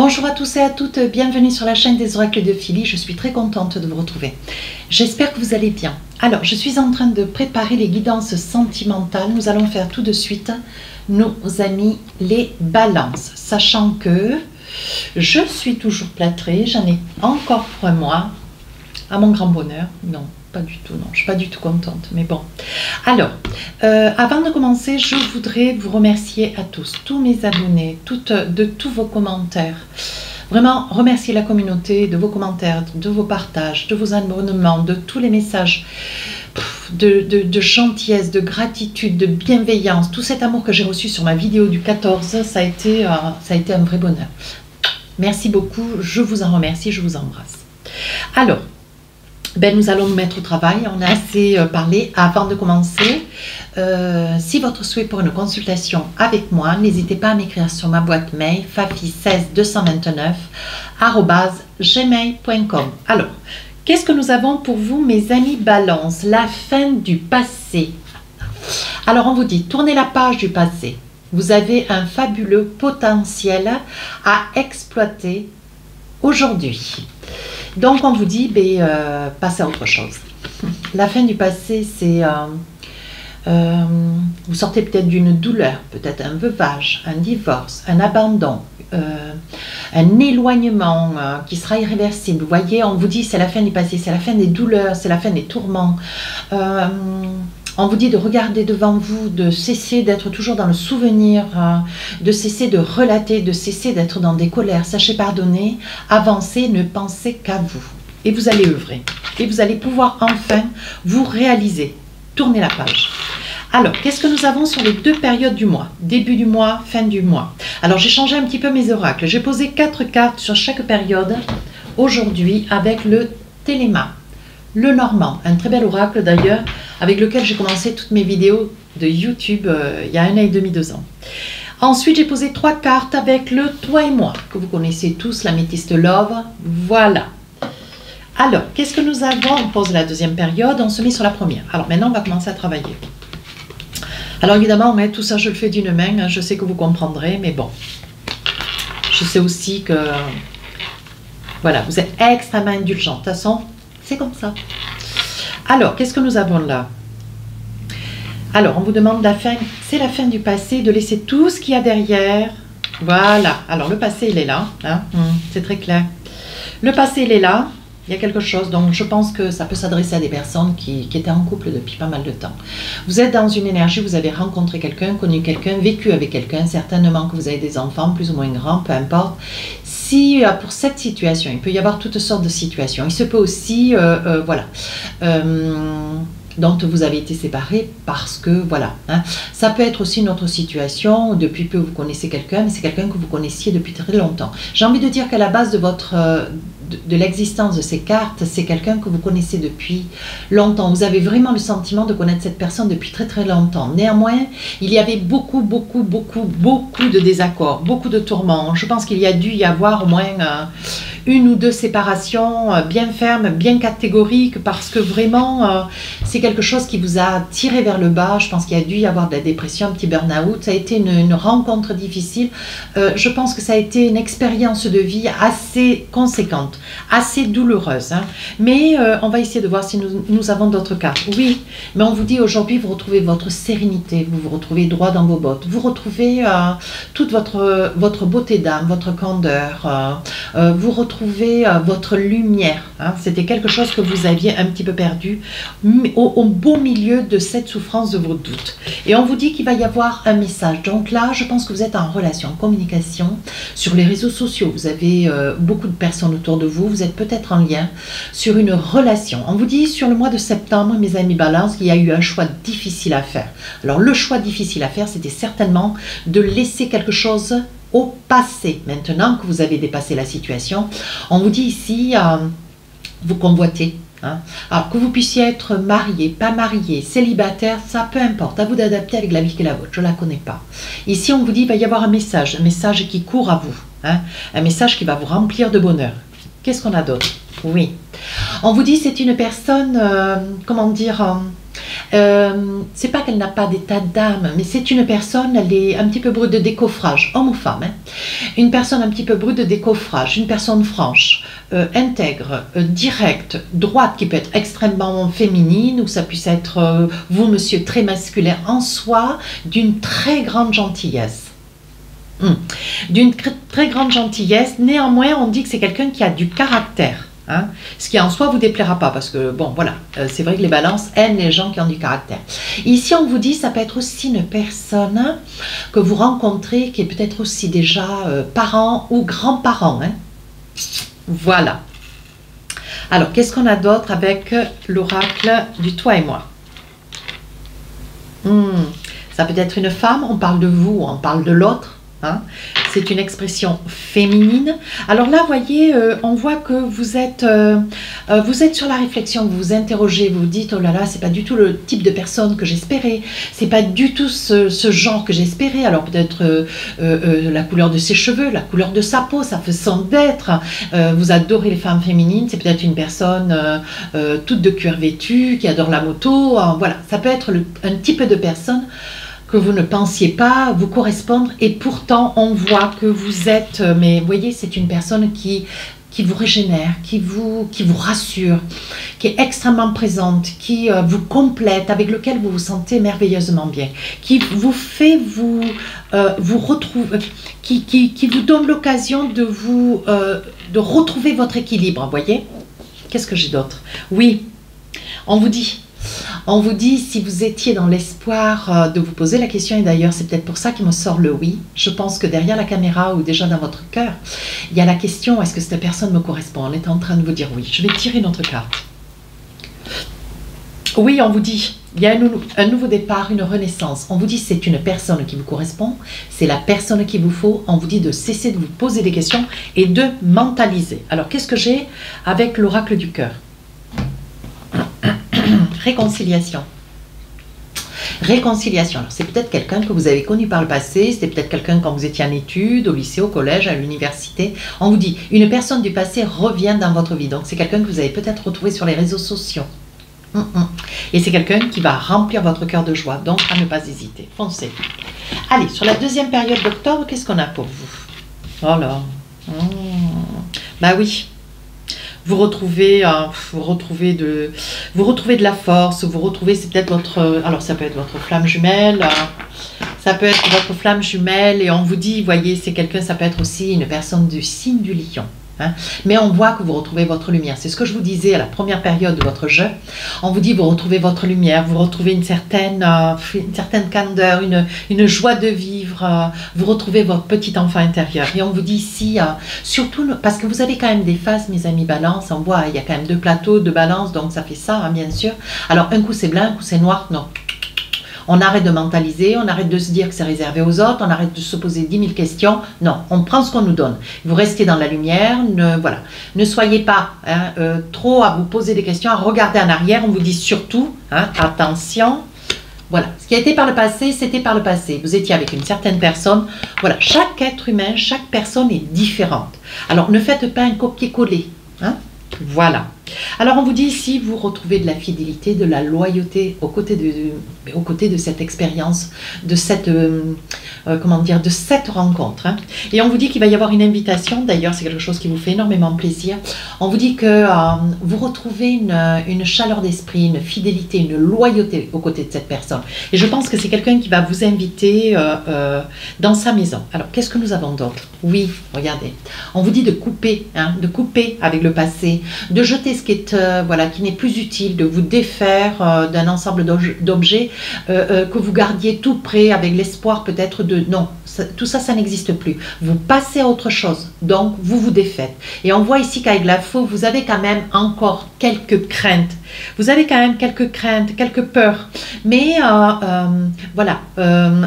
Bonjour à tous et à toutes, bienvenue sur la chaîne des oracles de Philly, je suis très contente de vous retrouver. J'espère que vous allez bien. Alors, je suis en train de préparer les guidances sentimentales, nous allons faire tout de suite nos amis les balances, sachant que je suis toujours plâtrée, j'en ai encore pour un mois, à mon grand bonheur, non. Pas du tout, non, je ne suis pas du tout contente, mais bon. Alors, avant de commencer, je voudrais vous remercier à tous mes abonnés, de tous vos commentaires. Vraiment, remercier la communauté de vos commentaires, de vos partages, de vos abonnements, de tous les messages de gentillesse, de gratitude, de bienveillance. Tout cet amour que j'ai reçu sur ma vidéo du 14, ça a été un vrai bonheur. Merci beaucoup, je vous en remercie, je vous embrasse. Alors, nous allons nous mettre au travail, on a assez parlé. Avant de commencer, si votre souhait pour une consultation avec moi, n'hésitez pas à m'écrire sur ma boîte mail fafi16229@gmail.com. Alors, qu'est-ce que nous avons pour vous, mes amis Balance? La fin du passé. Alors, on vous dit, tournez la page du passé. Vous avez un fabuleux potentiel à exploiter aujourd'hui. Donc, on vous dit, passez à autre chose. La fin du passé, c'est... vous sortez peut-être d'une douleur, peut-être un veuvage, un divorce, un abandon, un éloignement qui sera irréversible. Vous voyez, on vous dit, c'est la fin du passé, c'est la fin des douleurs, c'est la fin des tourments. On vous dit de regarder devant vous, de cesser d'être toujours dans le souvenir, de cesser de relater, de cesser d'être dans des colères. Sachez pardonner, avancez, ne pensez qu'à vous. Et vous allez œuvrer. Et vous allez pouvoir enfin vous réaliser. Tournez la page. Alors, qu'est-ce que nous avons sur les deux périodes du mois? Début du mois, fin du mois. Alors, j'ai changé un petit peu mes oracles. J'ai posé 4 cartes sur chaque période aujourd'hui avec le Téléma. Le Normand, un très bel oracle d'ailleurs, avec lequel j'ai commencé toutes mes vidéos de YouTube il y a 1 an et demi, 2 ans. Ensuite, j'ai posé 3 cartes avec le Toi et moi, que vous connaissez tous, l'améthyste Love. Voilà. Alors, qu'est-ce que nous avons? On pose la deuxième période, on se met sur la première. Alors maintenant, on va commencer à travailler. Alors évidemment, tout ça, je le fais d'une main, je sais que vous comprendrez, mais bon. Je sais aussi que, voilà, vous êtes extrêmement indulgents. De toute façon, c'est comme ça. Alors, qu'est-ce que nous avons là? Alors, on vous demande la fin, c'est la fin du passé, de laisser tout ce qu'il y a derrière. Voilà. Alors, le passé, il est là. Hein, c'est très clair. Le passé, il est là. Il y a quelque chose. Donc, je pense que ça peut s'adresser à des personnes qui étaient en couple depuis pas mal de temps. Vous êtes dans une énergie, vous avez rencontré quelqu'un, connu quelqu'un, vécu avec quelqu'un, certainement que vous avez des enfants, plus ou moins grands, peu importe. Si pour cette situation, il peut y avoir toutes sortes de situations. Il se peut aussi, voilà, dont vous avez été séparés parce que, voilà. Hein, ça peut être aussi une autre situation, depuis peu vous connaissez quelqu'un, mais c'est quelqu'un que vous connaissiez depuis très longtemps. J'ai envie de dire qu'à la base de votre... de l'existence de ces cartes, c'est quelqu'un que vous connaissez depuis longtemps. Vous avez vraiment le sentiment de connaître cette personne depuis très longtemps. Néanmoins, il y avait beaucoup de désaccords, beaucoup de tourments. Je pense qu'il y a dû y avoir au moins 1 ou 2 séparations bien fermes, bien catégoriques, parce que vraiment, c'est quelque chose qui vous a tiré vers le bas. Je pense qu'il y a dû y avoir de la dépression, un petit burn-out. Ça a été une rencontre difficile. Je pense que ça a été une expérience de vie assez conséquente, assez douloureuse. Hein. Mais on va essayer de voir si nous avons d'autres cartes. Oui, mais on vous dit aujourd'hui, vous retrouvez votre sérénité, vous vous retrouvez droit dans vos bottes, vous retrouvez toute votre beauté d'âme, votre candeur, vous retrouvez votre lumière. Hein. C'était quelque chose que vous aviez un petit peu perdu au beau milieu de cette souffrance de vos doutes. Et on vous dit qu'il va y avoir un message. Donc là, je pense que vous êtes en relation, en communication, sur les réseaux sociaux. Vous avez beaucoup de personnes autour de vous. Vous êtes peut-être en lien sur une relation. On vous dit sur le mois de septembre, mes amis Balance, qu'il y a eu un choix difficile à faire. Alors le choix difficile à faire, c'était certainement de laisser quelque chose au passé. Maintenant que vous avez dépassé la situation, on vous dit ici, vous convoitez. Hein. Alors que vous puissiez être marié, pas marié, célibataire, ça peu importe, à vous d'adapter avec la vie qui est la vôtre, je ne la connais pas. Ici on vous dit, il va y avoir un message qui court à vous, hein. Un message qui va vous remplir de bonheur. Qu'est-ce qu'on a d'autre? Oui. On vous dit c'est une personne, comment dire, C'est pas qu'elle n'a pas d'état d'âme, mais c'est une personne, elle est un petit peu brute de décoffrage, homme ou femme, hein. Une personne un petit peu brute de décoffrage, une personne franche, intègre, directe, droite, qui peut être extrêmement féminine, ou ça puisse être vous, monsieur, très masculin en soi, d'une très grande gentillesse. D'une très grande gentillesse. Néanmoins, on dit que c'est quelqu'un qui a du caractère. Hein, ce qui en soi vous déplaira pas parce que bon voilà, c'est vrai que les balances aiment les gens qui ont du caractère. Ici on vous dit ça peut être aussi une personne que vous rencontrez qui est peut-être aussi déjà parent ou grand-parent. Hein. Voilà. Alors qu'est-ce qu'on a d'autre avec l'oracle du toi et moi? Ça peut être une femme, on parle de vous, on parle de l'autre. Hein, c'est une expression féminine. Alors là, voyez, on voit que vous êtes sur la réflexion, vous vous interrogez, vous vous dites, oh là là, c'est pas du tout le type de personne que j'espérais, c'est pas du tout ce genre que j'espérais. Alors peut-être la couleur de ses cheveux, la couleur de sa peau, sa façon d'être. Vous adorez les femmes féminines, c'est peut-être une personne toute de cuir vêtue, qui adore la moto. Voilà, ça peut être un type de personne que vous ne pensiez pas vous correspondre et pourtant on voit que vous êtes, mais vous voyez, c'est une personne qui vous régénère, qui vous rassure, qui est extrêmement présente, qui vous complète, avec lequel vous vous sentez merveilleusement bien, qui vous fait vous retrouver, qui vous donne l'occasion de de retrouver votre équilibre, vous voyez. Qu'est-ce que j'ai d'autre? Oui, on vous dit, si vous étiez dans l'espoir de vous poser la question, et d'ailleurs c'est peut-être pour ça qu'il me sort le oui, je pense que derrière la caméra ou déjà dans votre cœur, il y a la question, est-ce que cette personne me correspond? On est en train de vous dire oui. Je vais tirer notre carte. Oui, on vous dit, il y a un nouveau départ, une renaissance. On vous dit c'est une personne qui vous correspond, c'est la personne qu'il vous faut. On vous dit de cesser de vous poser des questions et de mentaliser. Alors qu'est-ce que j'ai avec l'oracle du cœur? Réconciliation. Réconciliation. Alors, c'est peut-être quelqu'un que vous avez connu par le passé, c'était peut-être quelqu'un quand vous étiez en études, au lycée, au collège, à l'université. On vous dit, une personne du passé revient dans votre vie. Donc, c'est quelqu'un que vous avez peut-être retrouvé sur les réseaux sociaux. Et c'est quelqu'un qui va remplir votre cœur de joie. Donc, à ne pas hésiter. Foncez. Allez, sur la deuxième période d'octobre, qu'est-ce qu'on a pour vous? Oh là. Bah oui. Vous retrouvez de la force, vous retrouvez, c'est peut-être votre, alors ça peut être votre flamme jumelle, ça peut être votre flamme jumelle, et on vous dit, voyez, c'est quelqu'un, ça peut être aussi une personne du signe du lion. Hein, mais on voit que vous retrouvez votre lumière. C'est ce que je vous disais à la première période de votre jeu. On vous dit, vous retrouvez votre lumière, vous retrouvez une certaine candeur, une joie de vivre, vous retrouvez votre petit enfant intérieur. Et on vous dit ici, surtout, parce que vous avez quand même des phases, mes amis balance, on voit, il y a quand même deux plateaux de balance, donc ça fait ça, hein, bien sûr. Alors, un coup c'est blanc, un coup c'est noir, non. On arrête de mentaliser, on arrête de se dire que c'est réservé aux autres, on arrête de se poser 10 000 questions. Non, on prend ce qu'on nous donne. Vous restez dans la lumière, voilà. Ne soyez pas trop à vous poser des questions, à regarder en arrière. On vous dit surtout, hein, attention. Voilà, ce qui a été par le passé, c'était par le passé. Vous étiez avec une certaine personne. Voilà, chaque être humain, chaque personne est différente. Alors, ne faites pas un copier-coller. Hein. Voilà. Alors on vous dit ici, vous retrouvez de la fidélité, de la loyauté aux côtés de cette expérience, de cette, comment dire, de cette rencontre. Hein. Et on vous dit qu'il va y avoir une invitation, d'ailleurs c'est quelque chose qui vous fait énormément plaisir. On vous dit que vous retrouvez une chaleur d'esprit, une fidélité, une loyauté aux côtés de cette personne. Et je pense que c'est quelqu'un qui va vous inviter dans sa maison. Alors qu'est-ce que nous avons d'autre? Oui, regardez. On vous dit de couper, hein, de couper avec le passé, de jeter ce qui est voilà, qui n'est plus utile, de vous défaire d'un ensemble d'objets que vous gardiez tout près avec l'espoir peut-être de non, tout ça, ça n'existe plus. Vous passez à autre chose, donc vous vous défaites. Et on voit ici qu'avec la faux, vous avez quand même encore quelques craintes. Vous avez quand même quelques craintes, quelques peurs, mais voilà,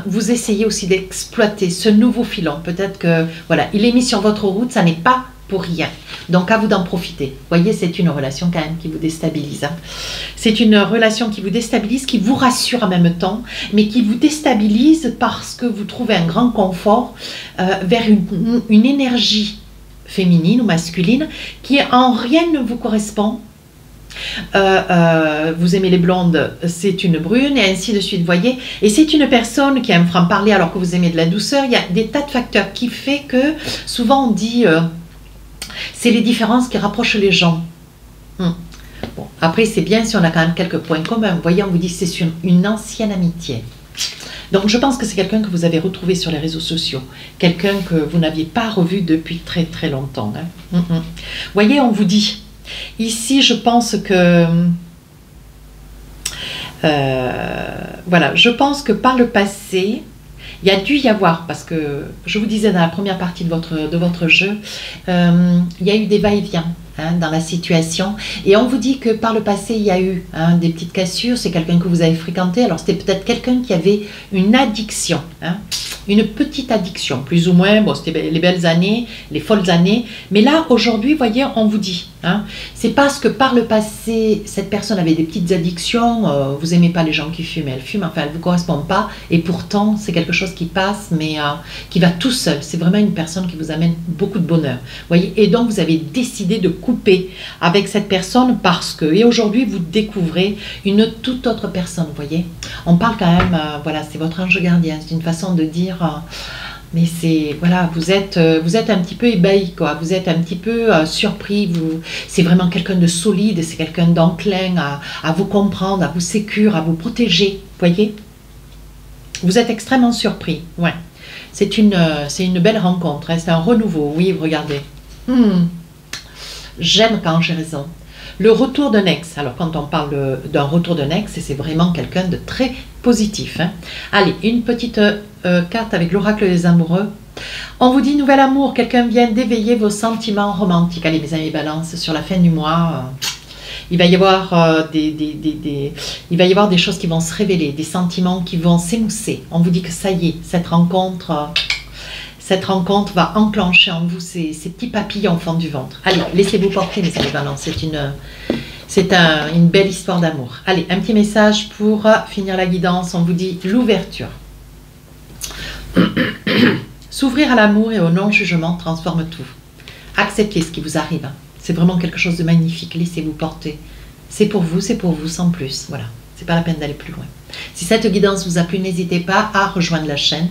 vous essayez aussi d'exploiter ce nouveau filon. Peut-être que voilà, il est mis sur votre route, ça n'est pas pour rien. Donc à vous d'en profiter. Vous voyez, c'est une relation quand même qui vous déstabilise. Hein. C'est une relation qui vous déstabilise, qui vous rassure en même temps, mais qui vous déstabilise parce que vous trouvez un grand confort vers une énergie féminine ou masculine qui en rien ne vous correspond. Vous aimez les blondes, c'est une brune, et ainsi de suite, voyez. Et c'est une personne qui aime franc-parler alors que vous aimez de la douceur. Il y a des tas de facteurs qui fait que, souvent on dit, c'est les différences qui rapprochent les gens. Bon, après, c'est bien si on a quand même quelques points communs. Vous voyez, on vous dit que c'est une ancienne amitié. Donc, je pense que c'est quelqu'un que vous avez retrouvé sur les réseaux sociaux. Quelqu'un que vous n'aviez pas revu depuis très, très longtemps. Hein. Vous voyez, on vous dit... Ici, je pense que... voilà, je pense que par le passé... Il y a dû y avoir, parce que je vous disais dans la première partie de votre jeu, il y a eu des va-et-vient dans la situation. Et on vous dit que par le passé, il y a eu des petites cassures. C'est quelqu'un que vous avez fréquenté. Alors, c'était peut-être quelqu'un qui avait une addiction. Une petite addiction, plus ou moins. Bon, c'était les belles années, les folles années. Mais là, aujourd'hui, voyez, on vous dit. C'est parce que par le passé, cette personne avait des petites addictions. Vous n'aimez pas les gens qui fument. Elle fume, enfin, elle ne vous correspond pas. Et pourtant, c'est quelque chose qui passe, mais qui va tout seul. C'est vraiment une personne qui vous amène beaucoup de bonheur. Voyez. Et donc, vous avez décidé de couper avec cette personne parce que... Et aujourd'hui, vous découvrez une toute autre personne, vous voyez. On parle quand même, voilà, c'est votre ange gardien. C'est une façon de dire... mais c'est, voilà, vous êtes un petit peu ébahi, quoi. Vous êtes un petit peu surpris. C'est vraiment quelqu'un de solide, c'est quelqu'un d'enclin à vous comprendre, à vous sécure, à vous protéger, voyez. Vous êtes extrêmement surpris, ouais. C'est une belle rencontre, c'est un renouveau, oui, regardez. J'aime quand j'ai raison. Le retour d'un ex. Alors, quand on parle d'un retour d'un ex, c'est vraiment quelqu'un de très positif. Allez, une petite carte avec l'oracle des amoureux. On vous dit nouvel amour. Quelqu'un vient d'éveiller vos sentiments romantiques. Allez, mes amis balance, sur la fin du mois, il va y avoir il va y avoir des choses qui vont se révéler, des sentiments qui vont s'émousser. On vous dit que ça y est, cette rencontre va enclencher en vous ces petits papillons au fond du ventre. Allez, laissez-vous porter, mes amis balance. C'est une belle histoire d'amour. Allez, un petit message pour finir la guidance. On vous dit l'ouverture. S'ouvrir à l'amour et au non-jugement transforme tout. Acceptez ce qui vous arrive. C'est vraiment quelque chose de magnifique. Laissez-vous porter. C'est pour vous, sans plus. Voilà. C'est pas la peine d'aller plus loin. Si cette guidance vous a plu, n'hésitez pas à rejoindre la chaîne.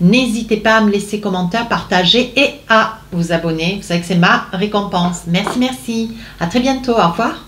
N'hésitez pas à me laisser commentaire, partager et à vous abonner. Vous savez que c'est ma récompense. Merci, merci. À très bientôt. Au revoir.